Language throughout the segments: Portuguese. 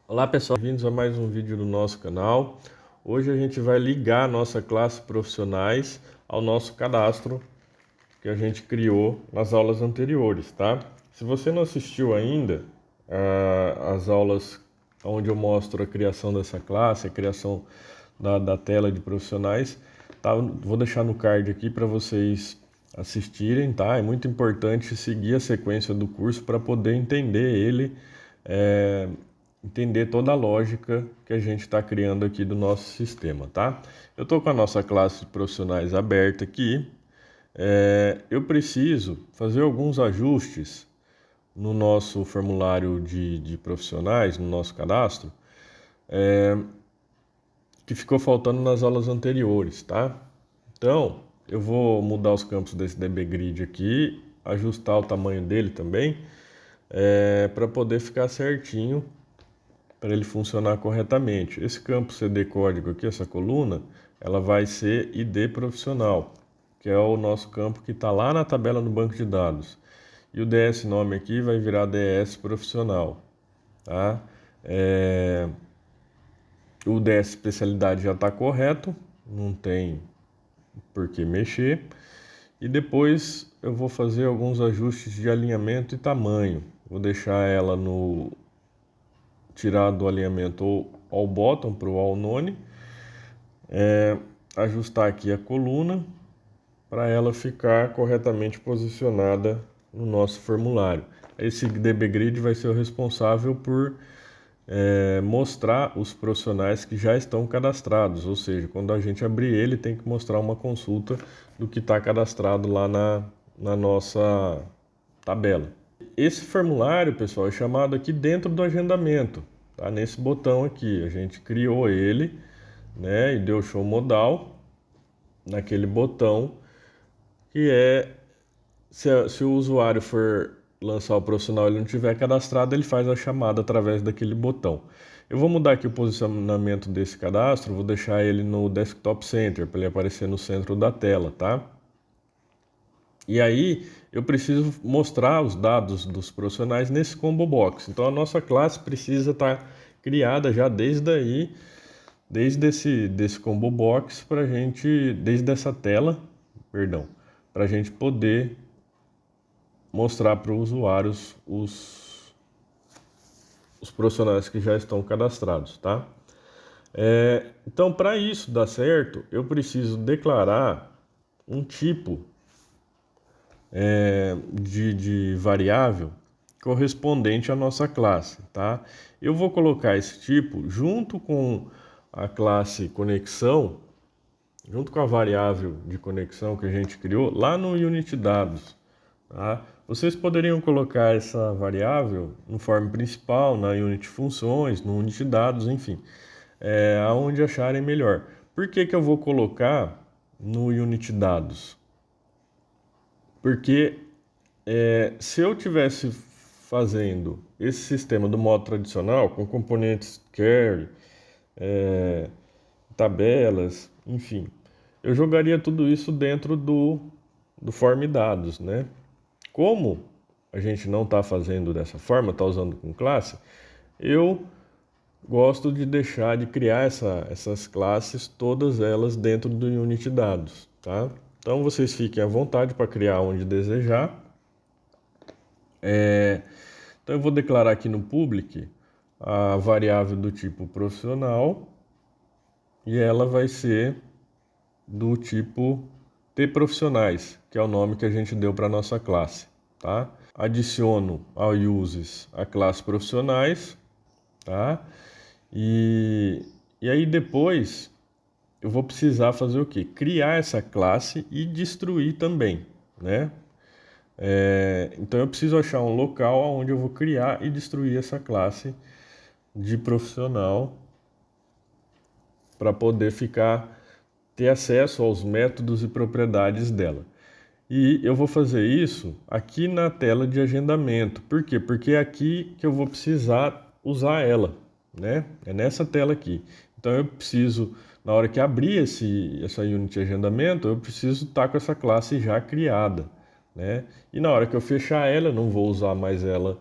Olá pessoal, bem-vindos a mais um vídeo do nosso canal. Hoje a gente vai ligar a nossa classe profissionais ao nosso cadastro que a gente criou nas aulas anteriores, tá? Se você não assistiu ainda as aulas onde eu mostro a criação dessa classe, a criação da tela de profissionais, tá? Vou deixar no card aqui para vocês assistirem, tá? É muito importante seguir a sequência do curso para poder entender ele, entender toda a lógica que a gente está criando aqui do nosso sistema, tá? Eu estou com a nossa classe de profissionais aberta aqui. Eu preciso fazer alguns ajustes no nosso formulário de profissionais, no nosso cadastro, que ficou faltando nas aulas anteriores, tá? Então, eu vou mudar os campos desse DB Grid aqui, ajustar o tamanho dele também, para poder ficar certinho, para ele funcionar corretamente. Esse campo CD código aqui, essa coluna, ela vai ser ID profissional, que é o nosso campo que está lá na tabela no banco de dados. E o DS nome aqui vai virar DS profissional, tá? O DS especialidade já está correto, não tem por que mexer. E depois eu vou fazer alguns ajustes de alinhamento e tamanho. Vou deixar ela no tirar do alinhamento all bottom para o all none, ajustar aqui a coluna para ela ficar corretamente posicionada no nosso formulário. Esse DB Grid vai ser o responsável por mostrar os profissionais que já estão cadastrados, ou seja, quando a gente abrir ele tem que mostrar uma consulta do que está cadastrado lá na nossa tabela. Esse formulário, pessoal, é chamado aqui dentro do agendamento, tá? Nesse botão aqui, a gente criou ele, né, e deu show modal naquele botão que se o usuário for lançar o profissional e ele não tiver cadastrado, ele faz a chamada através daquele botão. Eu vou mudar aqui o posicionamento desse cadastro, vou deixar ele no Desktop Center, para ele aparecer no centro da tela, tá? E aí eu preciso mostrar os dados dos profissionais nesse combo box. Então a nossa classe precisa estar criada já desde aí, desde desse combo box para gente, desde essa tela, perdão, para a gente poder mostrar para os usuários os profissionais que já estão cadastrados, tá? Então, para isso dar certo, eu preciso declarar um tipo de variável correspondente à nossa classe, tá? Eu vou colocar esse tipo junto com a classe conexão, junto com a variável de conexão que a gente criou lá no Unit Dados, tá? Vocês poderiam colocar essa variável no form principal, na Unit Funções, no Unit Dados, enfim, aonde acharem melhor. Por que eu vou colocar no Unit Dados? Porque se eu tivesse fazendo esse sistema do modo tradicional, com componentes carry, tabelas, enfim, eu jogaria tudo isso dentro do form dados, né? Como a gente não está fazendo dessa forma, está usando com classe, eu gosto de deixar de criar essas classes, todas elas dentro do Unit Dados, tá? Então vocês fiquem à vontade para criar onde desejar. Então eu vou declarar aqui no public a variável do tipo profissional e ela vai ser do tipo tProfissionais, que é o nome que a gente deu para nossa classe, tá? Adiciono ao uses a classe profissionais, tá? E aí depois eu vou precisar fazer o quê? Criar essa classe e destruir também, né? Então eu preciso achar um local onde eu vou criar e destruir essa classe de profissional para poder ter acesso aos métodos e propriedades dela. E eu vou fazer isso aqui na tela de agendamento. Por quê? Porque é aqui que eu vou precisar usar ela, né? É nessa tela aqui. Então eu preciso, na hora que abrir essa unit de agendamento, eu preciso estar com essa classe já criada, né? E na hora que eu fechar ela, eu não vou usar mais ela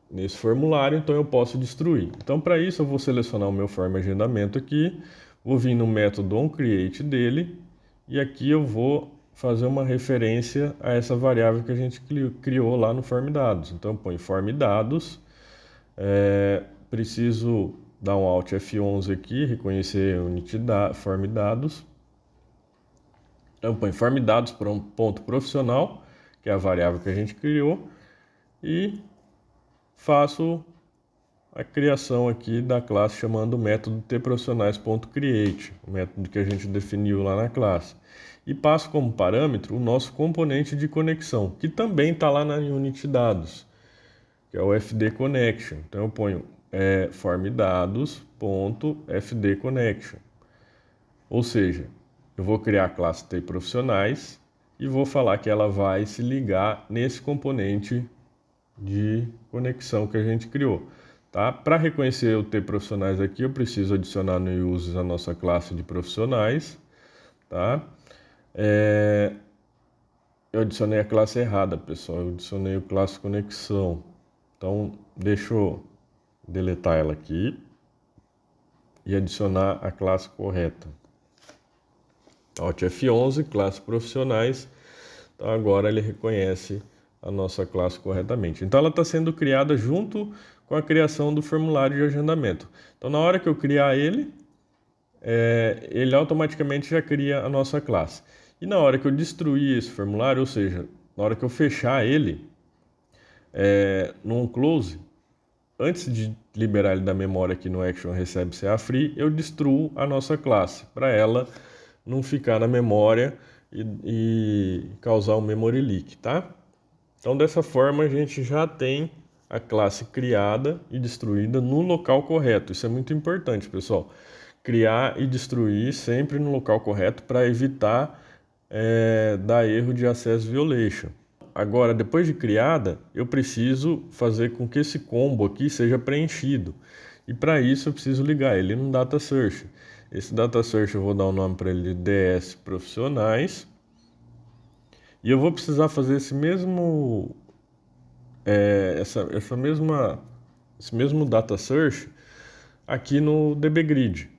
nesse formulário, então eu posso destruir. Então, para isso, eu vou selecionar o meu form agendamento aqui, vou vir no método onCreate dele, e aqui eu vou fazer uma referência a essa variável que a gente criou lá no form dados. Então, eu ponho form dados, preciso dar um Alt F11 aqui, reconhecer form dados. Então, eu ponho form dados para um ponto profissional, que é a variável que a gente criou, e faço a criação aqui da classe chamando o método tprofissionais.create, o método que a gente definiu lá na classe. E passo como parâmetro o nosso componente de conexão, que também está lá na Unity Dados, que é o fdConnection. Então eu ponho formDados.fdConnection. Ou seja, eu vou criar a classe tprofissionais e vou falar que ela vai se ligar nesse componente de conexão que a gente criou. Tá? Para reconhecer o tprofissionais aqui, eu preciso adicionar no uses a nossa classe de profissionais. Tá? Eu adicionei a classe errada, pessoal. Eu adicionei o classe conexão. Então, deixa eu deletar ela aqui e adicionar a classe correta. Alt F11, classe profissionais. Então, agora ele reconhece a nossa classe corretamente. Então, ela está sendo criada junto com a criação do formulário de agendamento. Então, na hora que eu criar ele, ele automaticamente já cria a nossa classe. E na hora que eu destruir esse formulário, ou seja, na hora que eu fechar ele, num close, antes de liberar ele da memória aqui no Action Recebe CA Free, eu destruo a nossa classe, para ela não ficar na memória e causar um memory leak, tá? Então, dessa forma, a gente já tem a classe criada e destruída no local correto. Isso é muito importante, pessoal. Criar e destruir sempre no local correto para evitar dar erro de access violation. Agora, depois de criada, eu preciso fazer com que esse combo aqui seja preenchido. E para isso eu preciso ligar ele no Data Search. Esse Data Search eu vou dar o nome para ele de DS Profissionais. E eu vou precisar fazer esse mesmo Data Search aqui no DBGrid.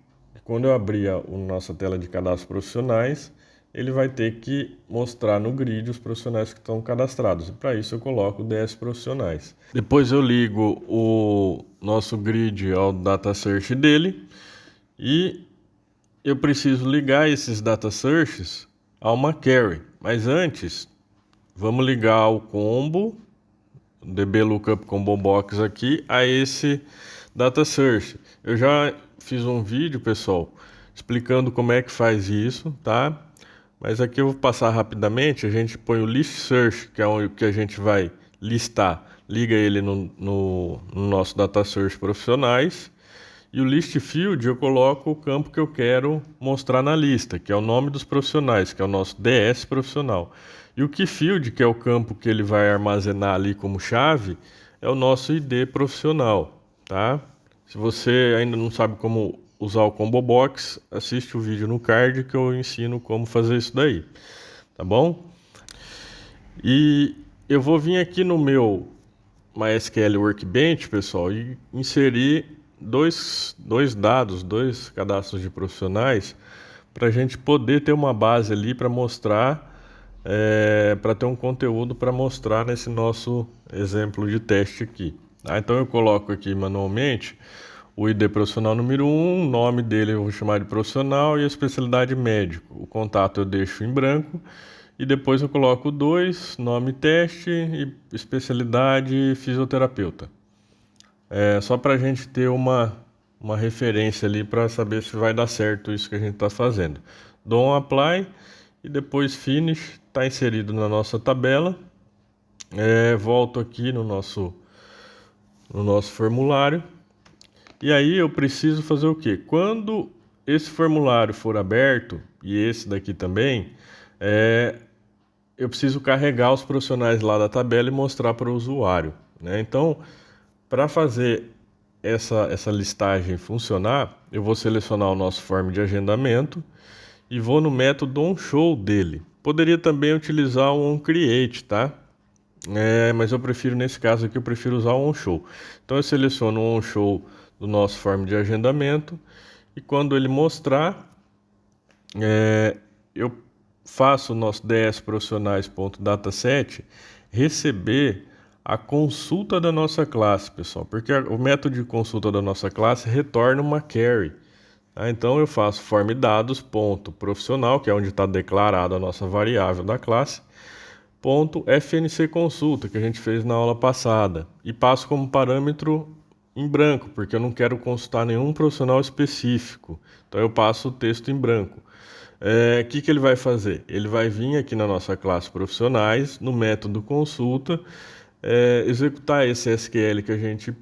Quando eu abrir a nossa tela de cadastro profissionais, ele vai ter que mostrar no grid os profissionais que estão cadastrados. E para isso eu coloco DS Profissionais. Depois eu ligo o nosso grid ao Data Search dele e eu preciso ligar esses Data Searches a uma query. Mas antes, vamos ligar o combo, DB Lookup Combo Box aqui, a esse Data Search. Eu já fiz um vídeo, pessoal, explicando como é que faz isso, tá? Mas aqui eu vou passar rapidamente. A gente põe o List Search, que é o que a gente vai listar, liga ele no nosso Data Search Profissionais. E o List Field eu coloco o campo que eu quero mostrar na lista, que é o nome dos profissionais, que é o nosso DS profissional. E o Key Field, que é o campo que ele vai armazenar ali como chave, é o nosso ID profissional, tá? Se você ainda não sabe como usar o Combo Box, assiste o vídeo no card que eu ensino como fazer isso daí, tá bom? E eu vou vir aqui no meu MySQL Workbench, pessoal, e inserir dois cadastros de profissionais para a gente poder ter uma base ali para mostrar, para ter um conteúdo para mostrar nesse nosso exemplo de teste aqui. Então eu coloco aqui manualmente o ID profissional número 1, o nome dele eu vou chamar de profissional e a especialidade médico. O contato eu deixo em branco e depois eu coloco 2, nome teste e especialidade fisioterapeuta. Só para a gente ter uma referência ali para saber se vai dar certo isso que a gente está fazendo. Dou um apply e depois finish, está inserido na nossa tabela. Volto aqui no nosso formulário. E aí eu preciso fazer o quê? Quando esse formulário for aberto, e esse daqui também, eu preciso carregar os profissionais lá da tabela e mostrar para o usuário, né? Então, para fazer essa listagem funcionar, eu vou selecionar o nosso form de agendamento e vou no método onShow dele. Poderia também utilizar o onCreate, tá? mas eu prefiro, nesse caso aqui, eu prefiro usar o OnShow. Então eu seleciono o OnShow do nosso form de agendamento e quando ele mostrar, eu faço o nosso dsprofissionais.dataset receber a consulta da nossa classe, pessoal, porque o método de consulta da nossa classe retorna uma query. Tá? Então eu faço form dados.profissional, que é onde está declarada a nossa variável da classe, ponto FNC consulta, que a gente fez na aula passada, e passo como parâmetro em branco, porque eu não quero consultar nenhum profissional específico. Então eu passo o texto em branco. O que ele vai fazer? Ele vai vir aqui na nossa classe profissionais, no método consulta, executar esse SQL que a gente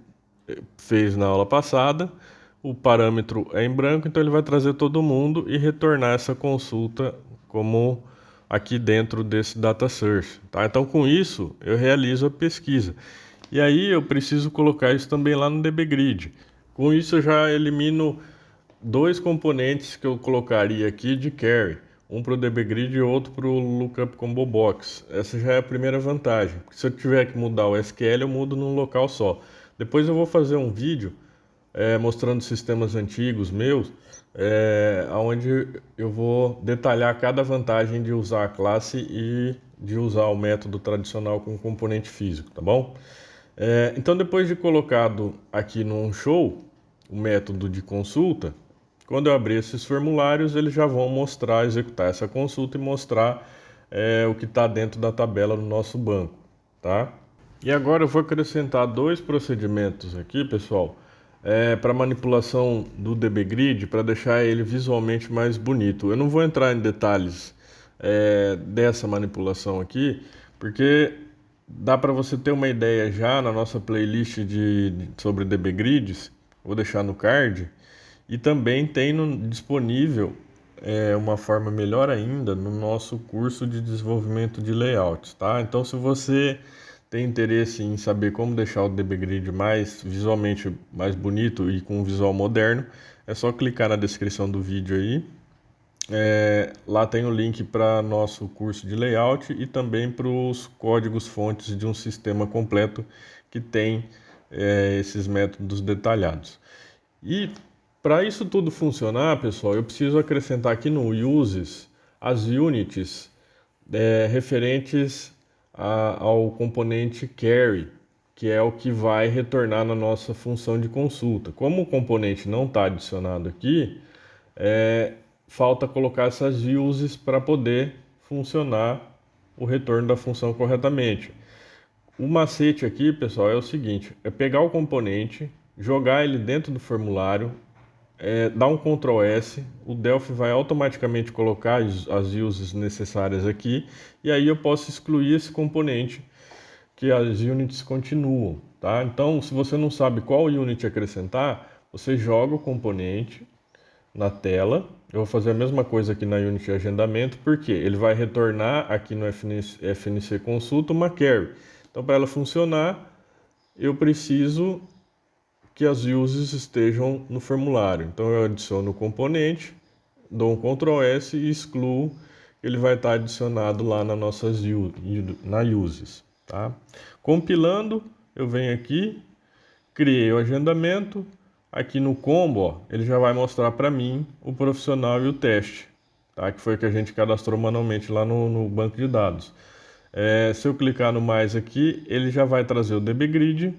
fez na aula passada. O parâmetro é em branco, então ele vai trazer todo mundo e retornar essa consulta como aqui dentro desse data source, tá? Então com isso eu realizo a pesquisa. E aí eu preciso colocar isso também lá no DBGrid. Com isso eu já elimino dois componentes que eu colocaria aqui de query, um para o DBGrid e outro para o Lookup Combo Box. Essa já é a primeira vantagem, porque se eu tiver que mudar o SQL, eu mudo num local só. Depois eu vou fazer um vídeo mostrando sistemas antigos meus, onde eu vou detalhar cada vantagem de usar a classe e de usar o método tradicional com componente físico, tá bom? Então depois de colocado aqui no OnShow o método de consulta, quando eu abrir esses formulários, eles já vão mostrar, executar essa consulta e mostrar o que está dentro da tabela do nosso banco, tá? E agora eu vou acrescentar dois procedimentos aqui, pessoal, para manipulação do DBGrid, para deixar ele visualmente mais bonito. Eu não vou entrar em detalhes dessa manipulação aqui, porque dá para você ter uma ideia já na nossa playlist sobre DBGrids, vou deixar no card, e também tem disponível uma forma melhor ainda no nosso curso de desenvolvimento de layouts, tá? Então, se você tem interesse em saber como deixar o DBGrid mais visualmente mais bonito e com um visual moderno, é só clicar na descrição do vídeo aí. Lá tem o link para nosso curso de layout e também para os códigos fontes de um sistema completo que tem esses métodos detalhados. E para isso tudo funcionar, pessoal, eu preciso acrescentar aqui no uses as units referentes ao componente carry, que é o que vai retornar na nossa função de consulta. Como o componente não está adicionado aqui, falta colocar essas uses para poder funcionar o retorno da função corretamente. O macete aqui, pessoal, é o seguinte: é pegar o componente, jogar ele dentro do formulário, dar um Ctrl S, o Delphi vai automaticamente colocar as uses necessárias aqui, e aí eu posso excluir esse componente que as units continuam, tá? Então, se você não sabe qual unit acrescentar, você joga o componente na tela. Eu vou fazer a mesma coisa aqui na unit de agendamento, porque ele vai retornar aqui no FNC consulta uma query. Então, para ela funcionar, eu preciso que as uses estejam no formulário. Então eu adiciono o componente, dou um Ctrl S e excluo, ele vai estar adicionado lá nas nossas uses, tá? Compilando, eu venho aqui, criei o agendamento, aqui no combo, ó, ele já vai mostrar para mim o profissional e o teste, tá? Que foi o que a gente cadastrou manualmente lá no banco de dados. Se eu clicar no mais aqui, ele já vai trazer o DBGrid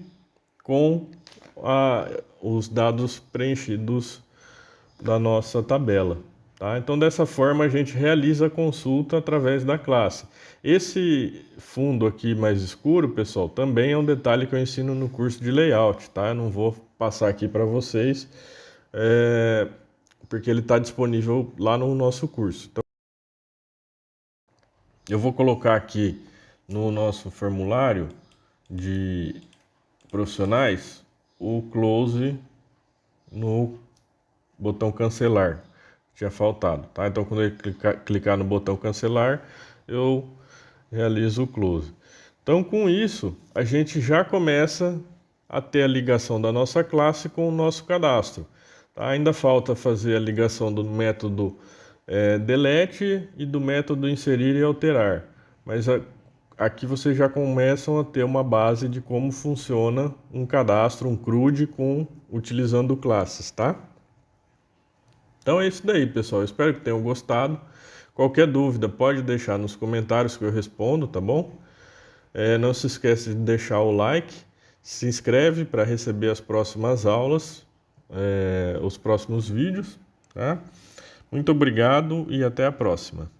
com os dados preenchidos da nossa tabela, tá? Então dessa forma a gente realiza a consulta através da classe. Esse fundo aqui mais escuro, pessoal, também é um detalhe que eu ensino no curso de layout, tá? Eu não vou passar aqui para vocês, porque ele está disponível lá no nosso curso. Então, eu vou colocar aqui no nosso formulário de profissionais o close no botão cancelar. Tinha faltado, tá? Então quando eu clicar no botão cancelar, eu realizo o close. Então com isso, a gente já começa a ter a ligação da nossa classe com o nosso cadastro. Tá? Ainda falta fazer a ligação do método delete e do método inserir e alterar. Mas aqui vocês já começam a ter uma base de como funciona um cadastro, um CRUD, utilizando classes, tá? Então é isso daí, pessoal. Eu espero que tenham gostado. Qualquer dúvida pode deixar nos comentários que eu respondo, tá bom? Não se esqueça de deixar o like, se inscreve para receber as próximas aulas, os próximos vídeos, tá? Muito obrigado e até a próxima.